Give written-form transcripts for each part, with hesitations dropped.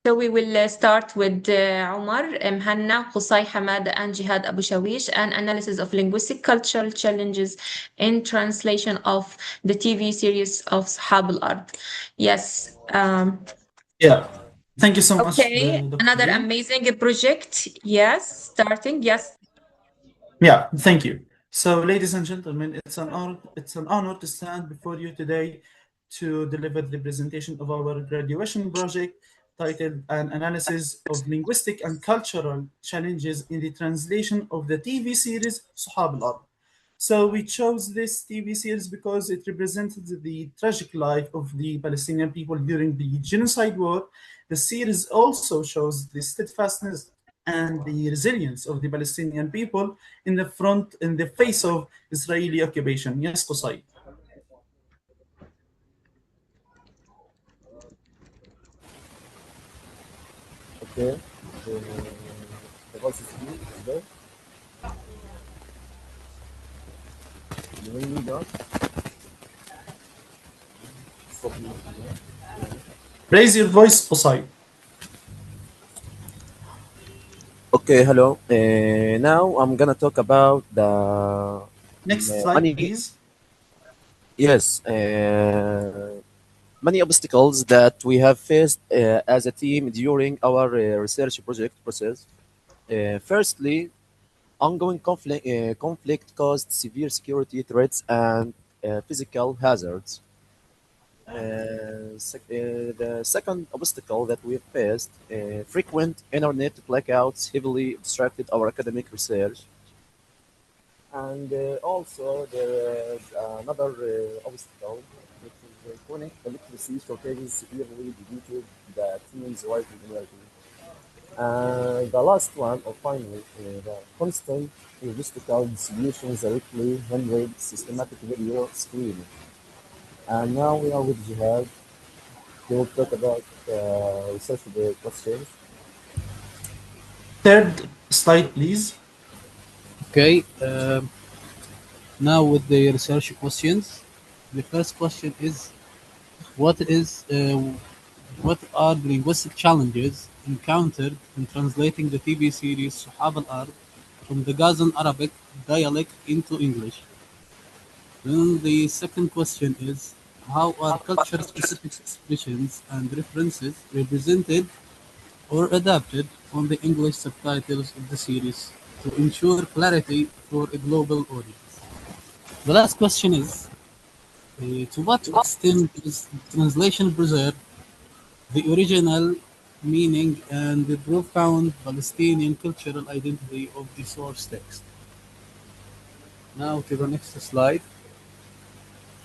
So we will start with Omar, Mhanna, Qusai Hamada, and Jihad Abu Shawish, an analysis of linguistic cultural challenges in translation of the TV series of Sahab al-Ard. Yes. Yeah, thank you so much, Okay. Dr. Another Reem. amazing project. Yes. Starting. Yes. Yeah, thank you. So, ladies and gentlemen, it's an honor to stand before you today to deliver the presentation of our graduation project titled An Analysis of Linguistic and Cultural Challenges in the Translation of the TV series Suhab al-Ard. So we chose this TV series because it represented the tragic life of the Palestinian people during the genocide war. The series also shows the steadfastness and the resilience of the Palestinian people in the face of Israeli occupation. Yes, Qusay. Okay. The, the voice is here. Is there? You hear me, John? Stop me. Raise your voice, Qusay. Okay, hello. Now I'm gonna talk about the Next slide, money. please. Yes, many obstacles that we have faced as a team during our research project process. Firstly, ongoing conflict caused severe security threats and physical hazards. The second obstacle that we faced, frequent internet blackouts heavily obstructed our academic research. And also there is another obstacle, which is chronic electricity shortages severely defeated the team's writing energy. And the last one, or finally, the constant logistical distributions directly hindered systematic video screening. And now we are with Jihad. He will talk about research questions. Third slide, please. Okay, now with the research questions, the first question is what is what are the linguistic challenges encountered in translating the TV series Suhab al-Ard from the Gazan Arabic dialect into English? Then the second question is how are culture-specific expressions and references represented or adapted on the English subtitles of the series to ensure clarity for a global audience? The last question is to what extent does translation preserve the original meaning and the profound Palestinian cultural identity of the source text? Now to the next slide.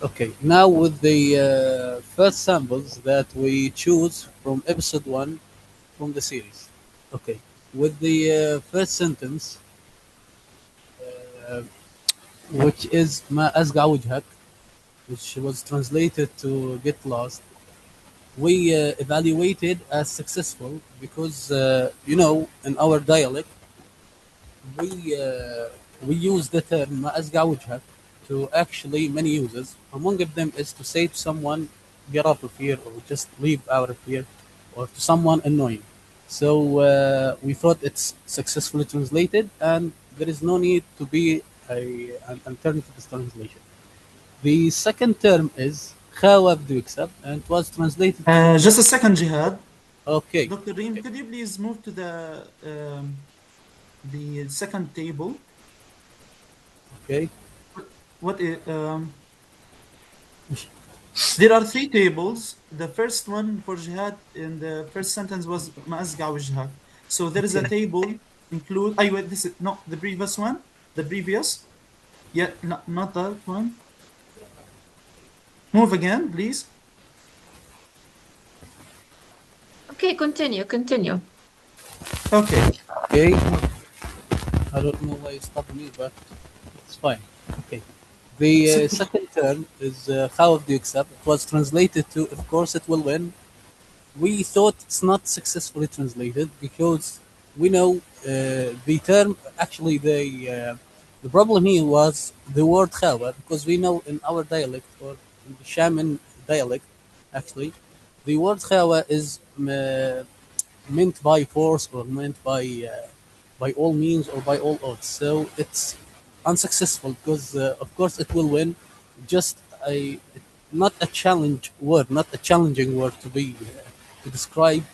Okay, now with the first samples that we choose from episode 1 from the series. Okay, with the first sentence, uh, which is ما أزقع وجهك, which was translated to get lost, we evaluated as successful because, in our dialect, we we use the term ما أزقع وجهك to actually many uses. Among of them is to say to someone, get out of here or just leave out of here, or to someone annoying. So we thought it's successfully translated and there is no need to be an alternative translation. The second term is خاوة بده يكسب and it was translated to Just a second, Jihad. okay. Dr. Reem, could you please move to the second table? Okay. What there are three tables. The first one for Jihad in the first sentence was Ma'azga wajhak. So there is a Okay. table include. I wait. This is no the previous one. The previous. Yeah, not that one. Move again, please. Okay. Continue. Continue. Okay. Okay. I don't know why you stopped me, but it's fine. Okay. The second term is how of the accept. It was translated to of course it will win. We thought it's not successfully translated because we know the term actually the problem here was the word khawa because we know in our dialect or in the shaman dialect actually the word khawa is meant by force or meant by all means or by all odds. So it's unsuccessful because of course it will win. Just a not a challenge word, not a challenging word to be to describe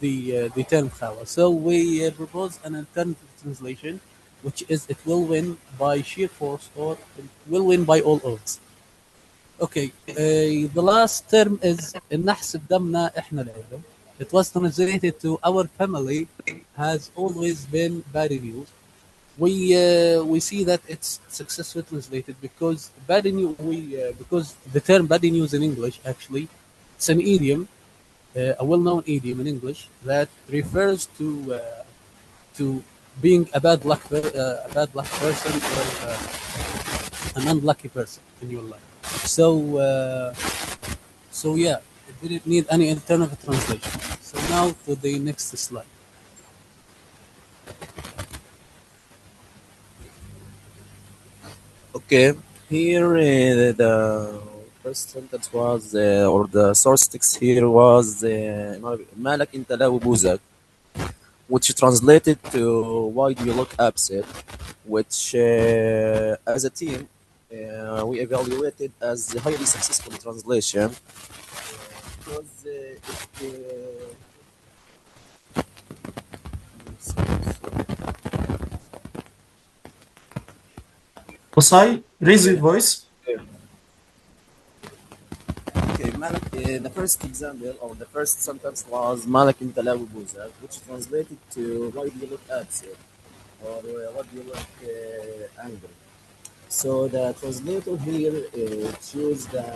the term khawa. So we propose an alternative translation, which is it will win by sheer force or it will win by all odds. Okay, the last term is النحس بدمنا إحنا العيلة. It was translated to our family has always been bad news. We see that it's successfully translated because bad news because the term bad news in English actually it's an idiom, a well-known idiom in English that refers to being a a bad luck person or an unlucky person in your life. So so yeah, it didn't need any alternative translation. So now to the next slide. Okay, here the first sentence was, or the source text here was مالك انت لا وبوزك, which translated to why do you look upset, which as a team we evaluated as a highly successful translation because Qusai, raise your voice. okay, Malik, the first example or the first sentence was Malik انت لا وبوزك, which translated to why do you look upset or what do you look angry. So the translator here choose the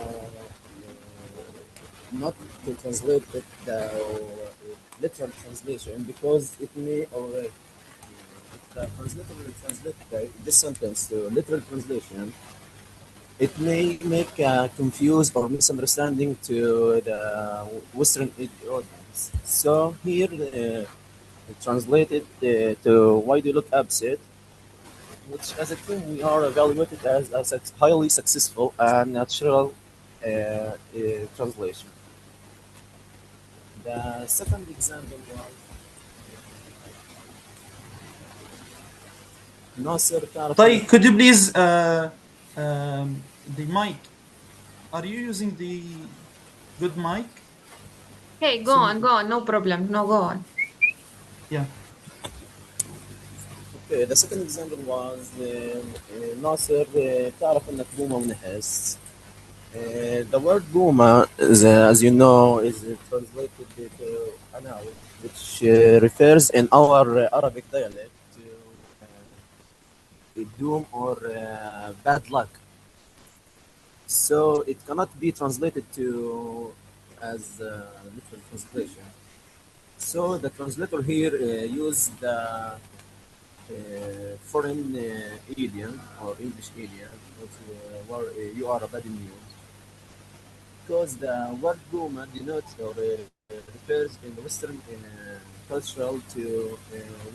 not to translate it the literal translation because it may or if the translator will translate this sentence to literal translation, it may make confuse or misunderstanding to the Western audience. So here translated to why do you look upset, which as a team we are evaluated as a highly successful and natural translation. The second example was ناصر تعرف طيب, could you please the mic? Are you using the good mic? Okay, So go on, no problem. No, go on. yeah. Okay, the second example was ناصر تعرف انك بومة ونحس. The word Buma, is, as you know, is translated to Anaw, which refers in our Arabic dialect to doom or bad luck. So it cannot be translated to as literal translation. So the translator here used the foreign idiom or English idiom, which, where you are a bad news. Because the word Goma denotes or refers in the Western cultural to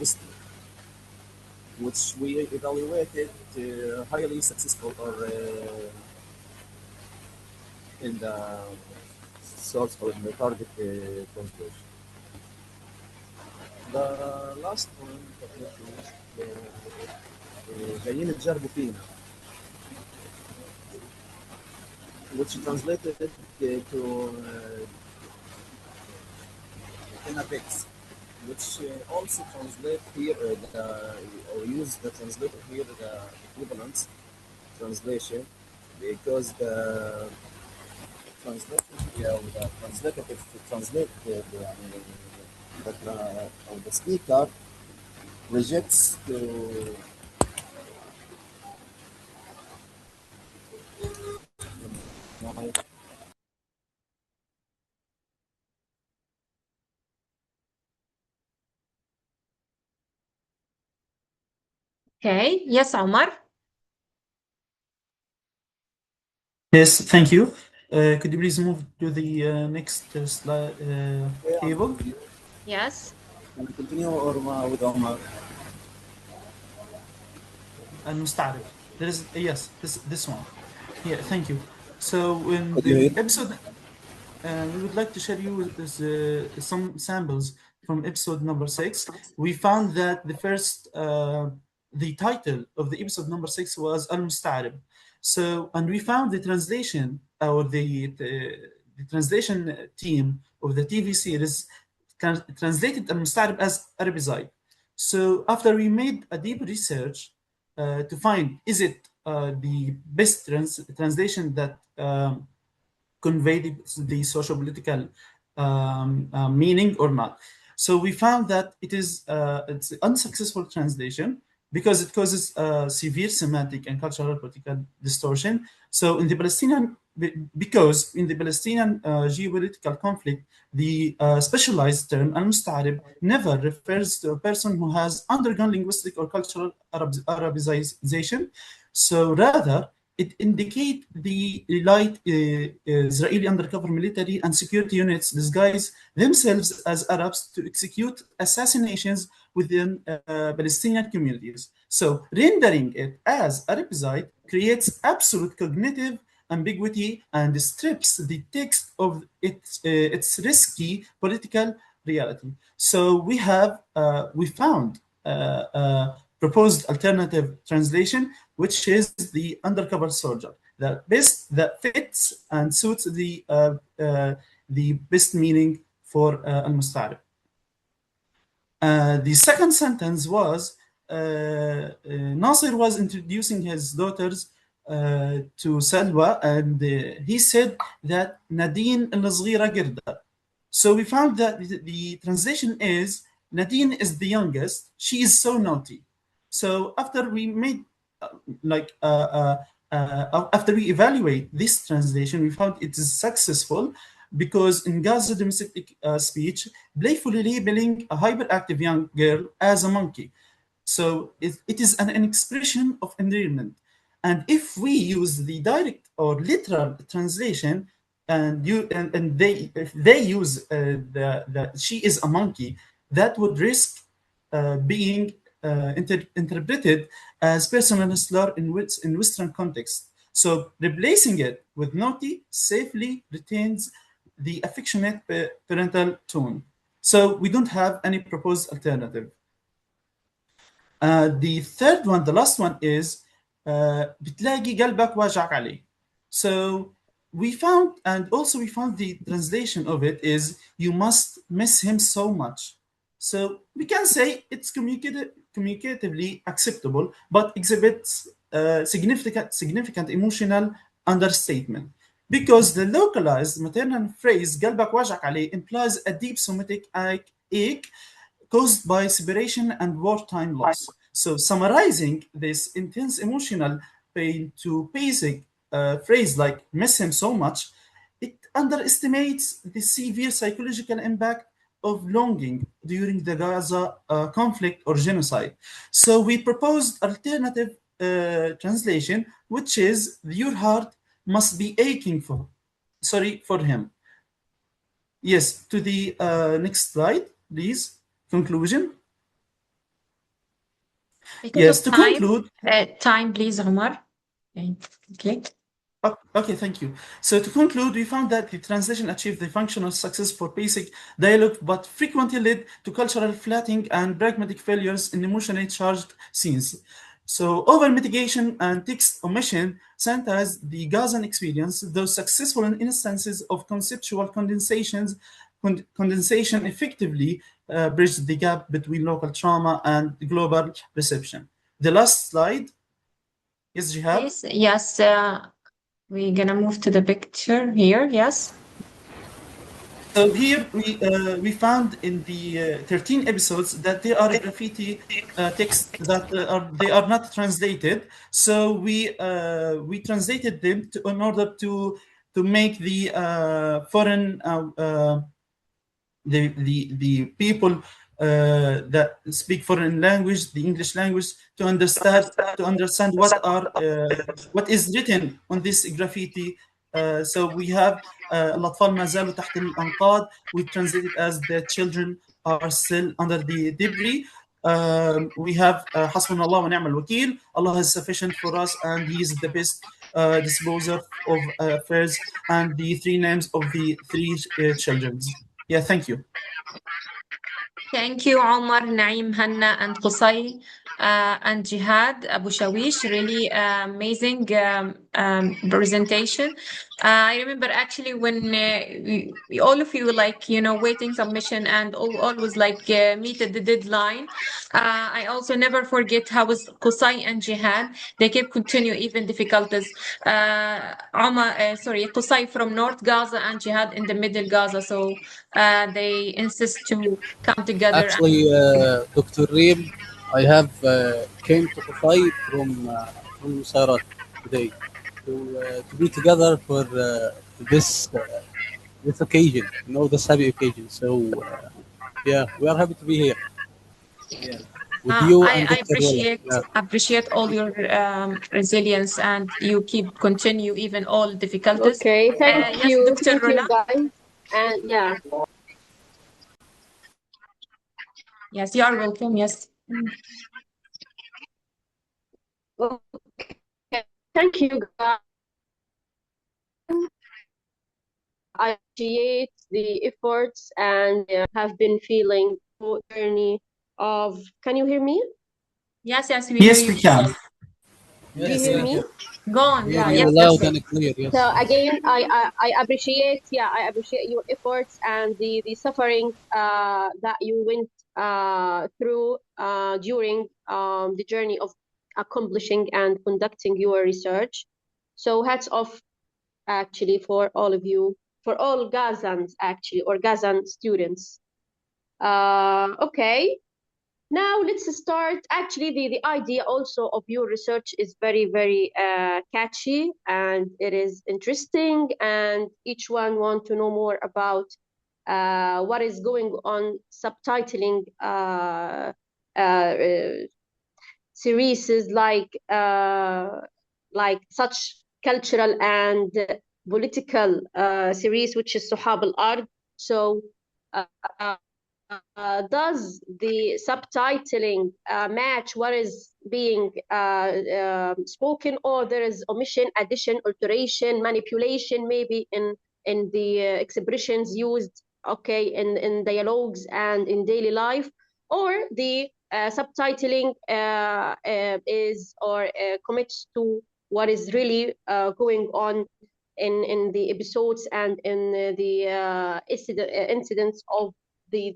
Western, which we evaluated highly successful or in the source or in the target translation. The last one جايين تجربوا فينا, which translated to Pix, which also translate here or use the translator here the equivalence translation because the translation or the translator if to translate or the speaker rejects to Okay, yes, Omar. Yes, thank you. Could you please move to the next slide table? Yes. Can I continue or with Omar? المستعرف. There is yes, this one. Yeah, thank you. So in Could you the hear? episode, we would like to share you some samples from episode number 6. We found that the title of the episode number 6 was Al Musta'arib. So, and we found the translation or the translation team of the TV series translated Al Musta'arib as Arabicide. So, after we made a deep research to find is it the best translation that convey the socio-political meaning or not. So we found that it's an unsuccessful translation because it causes severe semantic and cultural political distortion. So in the Palestinian, because in the Palestinian geopolitical conflict, the specialized term al-Musta'arib never refers to a person who has undergone linguistic or cultural Arabization. So rather, it indicates the elite Israeli undercover military and security units disguise themselves as Arabs to execute assassinations within Palestinian communities. So rendering it as Arabicide creates absolute cognitive ambiguity and strips the text of its risky political reality. So we found proposed alternative translation, which is the undercover soldier, that fits and suits the best meaning for al-Musta'arib. The second sentence was Nasir was introducing his daughters to Salwa, and he said that Nadine al-Zghira Girda. So we found that the translation is Nadine is the youngest, she is so naughty. So after we made after we evaluate this translation, we found it is successful because in Gaza domestic speech, playfully labeling a hyperactive young girl as a monkey. So it is an expression of endearment. And if we use the direct or literal translation, and if they use the she is a monkey, that would risk being interpreted as personal slur in Western context. So replacing it with naughty safely retains the affectionate parental tone. So we don't have any proposed alternative. The third one, the last one is بتلاقي قلبك واجعك عليه. So we found the translation of it is you must miss him so much. So we can say it's communicatively acceptable, but exhibits significant emotional understatement. Because the localized maternal phrase قلبك واجعك عليه implies a deep somatic ache caused by separation and wartime loss. So summarizing this intense emotional pain to basic phrase like miss him so much, it underestimates the severe psychological impact of longing during the Gaza conflict or genocide. So we proposed alternative translation, which is your heart must be aching for him. Yes, to the next slide, please. Conclusion. Because To of time, conclude. time, please, Omar. Okay. Okay, thank you. So to conclude, we found that the translation achieved the functional success for basic dialogue, but frequently led to cultural flattening and pragmatic failures in emotionally charged scenes. So over mitigation and text omission sanitize the Gazan experience, though successful in instances of conceptual condensation effectively bridged the gap between local trauma and global perception. The last slide. Yes, Jihad? Yes, we're gonna move to the picture here. Yes. So here we found in the 13 episodes that there are graffiti texts that they are not translated. So we translated them in order to make the foreign the people that speak foreign language, the English language, to understand what is written on this graffiti. So we have الأطفال ما زالوا تحت الأنقاض. We translate it as the children are still under the debris. We have حسبنا الله ونعم الوكيل. Allah is sufficient for us and He is the best disposer of affairs, and the three names of the three children. Yeah, thank you. Thank you, Omar, Naeem, Hanna, and Qusai, and Jihad Abu Shawish. Really amazing presentation. I remember actually when all of you like waiting submission and always like meet at the deadline. I also never forget how was Qusai and Jihad. They kept continue even difficulties. Qusai from North Gaza and Jihad in the Middle Gaza. So they insist to come together. Actually, Dr. Reem, I have came to Qusai from Sarat today to be together for this this occasion, this happy occasion. So yeah, we are happy to be here. Yeah, with you and I Dr. Rolla. appreciate all your resilience, and you keep continue even all difficulties. Okay, thank Yes, you. Dr. Thank you, Rolla. guys. And yeah, Yes, you are welcome. Yes. okay. Thank you, guys. I appreciate the efforts and have been feeling the journey of. Can you hear me? Yes, we hear Yes, you. we can. Do you hear me? Go on. Hear Yes, you loud and clear. Yes. So again, I appreciate, I appreciate your efforts and the suffering that you went through during the journey of accomplishing and conducting your research. So hats off actually for all of you, for all Gazans actually, or Gazan students. Okay. Now let's start. Actually, the idea also of your research is very, very catchy and it is interesting, and each one want to know more about what is going on. Subtitling series like such cultural and political series, which is Suhab al-Ard. So does the subtitling match what is being spoken, or there is omission, addition, alteration, manipulation, maybe in the expressions used, okay, in dialogues and in daily life, or the subtitling is or commits to what is really going on in the episodes and in the incidents of the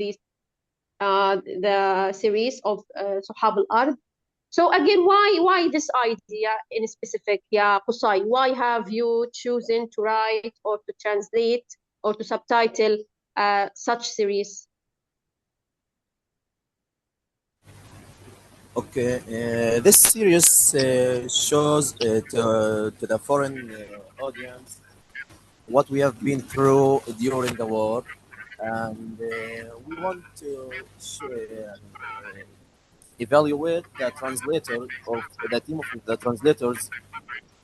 series of Suhab al-Ard. So again, why this idea in specific? Yeah, Qusai, why have you chosen to write or to translate or to subtitle such series? Okay, this series shows to the foreign audience what we have been through during the war, and we want to evaluate the translator of the team of the translators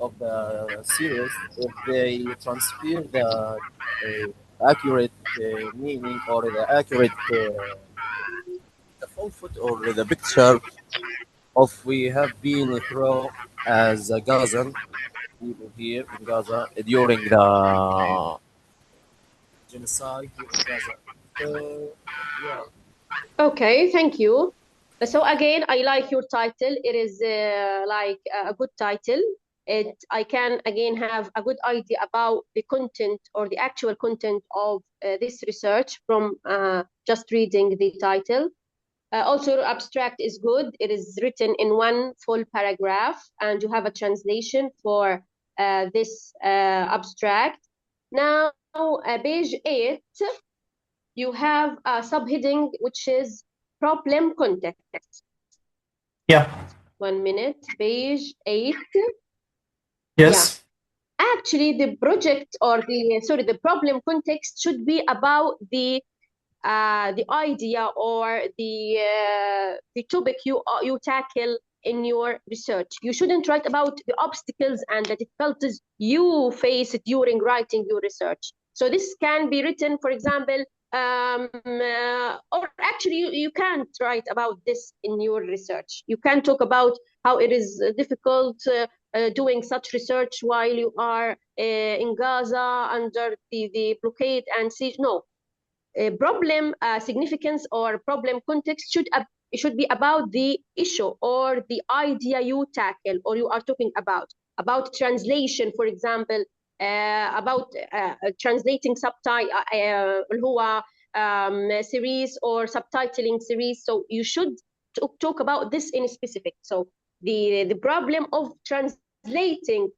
of the series if they transfer the accurate meaning or the accurate the full foot or the picture of we have been through as a Gazan people here in Gaza during the genocide here in Gaza. So, yeah. Okay, thank you. So again, I like your title. It is like a good title. I can again have a good idea about the content or the actual content of this research from just reading the title. Also, abstract is good. It is written in one full paragraph, and you have a translation for this abstract. Now, page 8, you have a subheading which is problem context. Yeah. 1 minute, page 8. Yes. Yeah. Actually, the project or the problem context should be about the idea or the topic you tackle in your research. You shouldn't write about the obstacles and the difficulties you face during writing your research. So this can be written, for example, or actually actually you can't write about this in your research. You can't talk about how it is difficult doing such research while you are in Gaza under the blockade and siege. No, problem significance or problem context should be about the issue or the idea you tackle or you are talking about translation, for example, about translating subtitle series or subtitling series. So you should talk about this in specific. So the problem of translating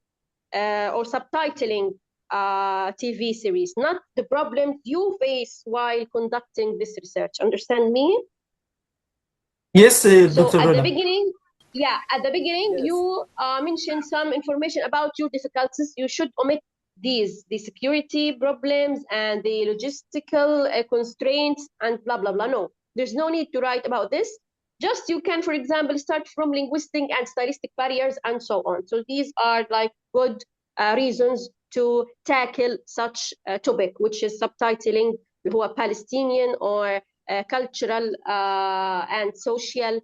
or subtitling TV series, not the problem you face while conducting this research. Understand me? Yes, So Dr. at the Rola. beginning, Yes. you mentioned some information about your difficulties. You should omit the security problems and the logistical constraints and blah, blah, blah. No, there's no need to write about this. Just you can, for example, start from linguistic and stylistic barriers and so on. So these are like good reasons to tackle such a topic, which is subtitling who are Palestinian or cultural and social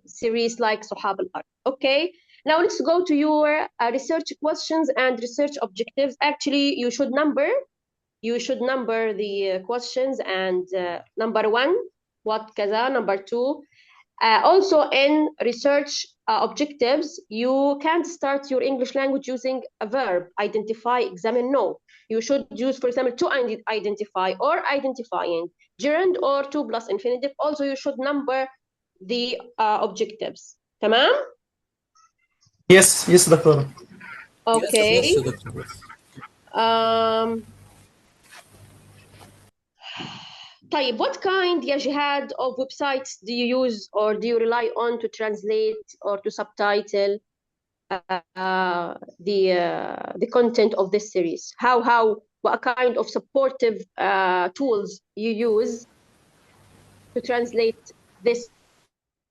series like Sahab al-Ard. Okay, now let's go to your research questions and research objectives. Actually, you should number the questions, and number one, what kaza, number two. Also in research objectives, you can't start your English language using a verb, identify, examine. No, you should use, for example, to identify or identifying, gerund or to plus infinitive. Also, you should number the objectives. Tamam? Yes, yes, Dr. Okay. Yes, Dr. طيب, what kind, يا جهاد, of websites do you use or do you rely on to translate or to subtitle the content of this series? What kind of supportive tools you use to translate this